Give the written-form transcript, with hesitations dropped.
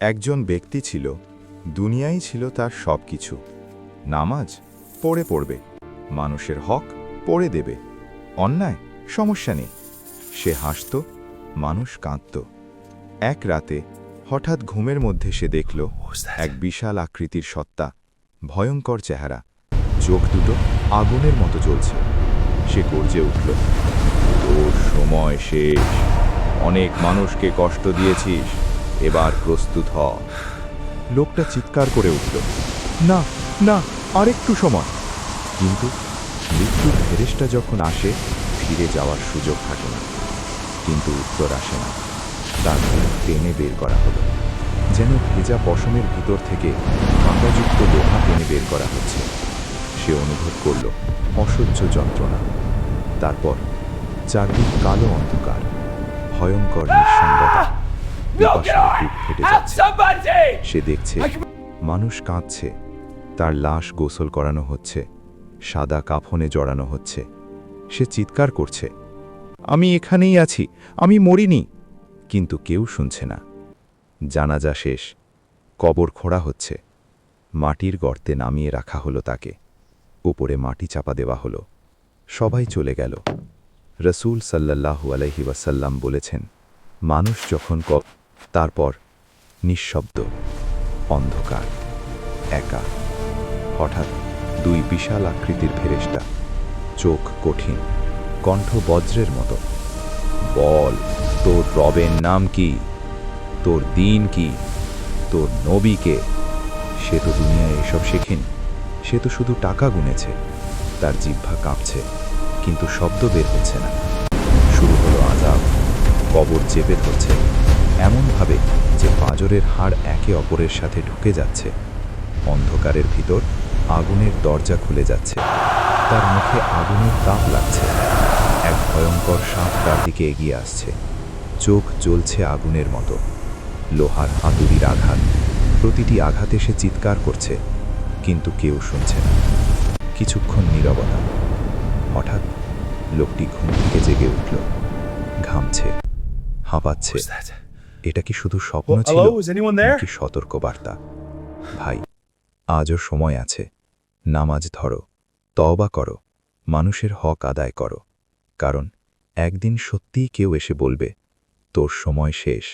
একজন ব্যক্তি ছিল, দুনিয়াই ছিল তার সব কিছু। নামাজ পড়বে, মানুষের হক পড়ে দেবে, অন্যায় সমস্যা নেই। সে হাসত, মানুষ কাঁদত। এক রাতে হঠাৎ ঘুমের মধ্যে সে দেখল এক বিশাল আকৃতির সত্তা, ভয়ঙ্কর চেহারা, চোখ দুটো আগুনের মতো জ্বলছে। সে গর্জে উঠল, তোর সময় শেষ, অনেক মানুষকে কষ্ট দিয়েছিস, এবার প্রস্তুত হ। লোকটা চিৎকার করে উঠল, না না, আরেকটু সময়। কিন্তু মৃত্যুর ফেরেশতা যখন আসে, ফিরে যাওয়ার সুযোগ থাকে না। কিন্তু উত্তর আসে না। তার মুখ টেনে বের করা হলো, যেন ভেজা পশমের ভিতর থেকে কাঁটাযুক্ত লোহা টেনে বের করা হচ্ছে। সে অনুভব করল অসহ্য যন্ত্রণা। তারপর চারদিক কালো অন্ধকার, ভয়ঙ্কর নিঃসঙ্গতা, পিপাসায় বুক ফেটে যাচ্ছে। সে দেখছে মানুষ কাঁদছে, তার লাশ গোসল করানো হচ্ছে, সাদা কাফনে জড়ানো হচ্ছে। সে চিৎকার করছে, আমি এখানেই আছি, আমি মরিনি। কিন্তু কেউ শুনছে না। জানাজা শেষ, কবর খোঁড়া হচ্ছে, মাটির গর্তে নামিয়ে রাখা হলো তাকে। উপরে মাটি চাপা দেওয়া হলো, সবাই চলে গেল। রসূল সাল্লাল্লাহু আলাইহি ওয়াসাল্লাম বলেছেন, মানুষ যখন তারপর নিঃশব্দ, অন্ধকার, একা। হঠাৎ দুই বিশাল আকৃতির ফেরেশতা, চোখ কঠিন, কণ্ঠ বজ্রের মতো, বল, তোর রবের নাম কি? তোর দিন কি? তোর নবীকে? সে তো দুনিয়ায় এসব শেখেনি, সে তো শুধু টাকা গুনেছে। তার জিহ্বা কাঁপছে, কিন্তু শব্দ বের হচ্ছে না। শুরু হলো আযাব, কবর চেপে ধরছে এমনভাবে যে পাঁজরের হাড় একে অপরের সাথে ঢুকে যাচ্ছে। অন্ধকারের ভিতর আগুনের দরজা খুলে যাচ্ছে, তার মুখে আগুনের তাপ লাগছে। এক ভয়ঙ্কর সাপ তার দিকে এগিয়ে আসছে, চোখ জ্বলছে আগুনের মতো, লোহার হাতুড়ির আঘাত, প্রতিটি আঘাতে সে চিৎকার করছে, কিন্তু কেউ শুনছে না। কিছুক্ষণ নীরবতা। হঠাৎ লোকটি ঘুম থেকে জেগে উঠল, ঘামছে, হাঁপাচ্ছে। এটা কি শুধু স্বপ্ন ছিল নাকি সতর্ক বার্তা? ভাই, আজও সময় আছে। নামাজ ধরো, তওবা করো, মানুষের হক আদায় করো। কারণ একদিন সত্যিই কেউ এসে বলবে, তোর সময় শেষ।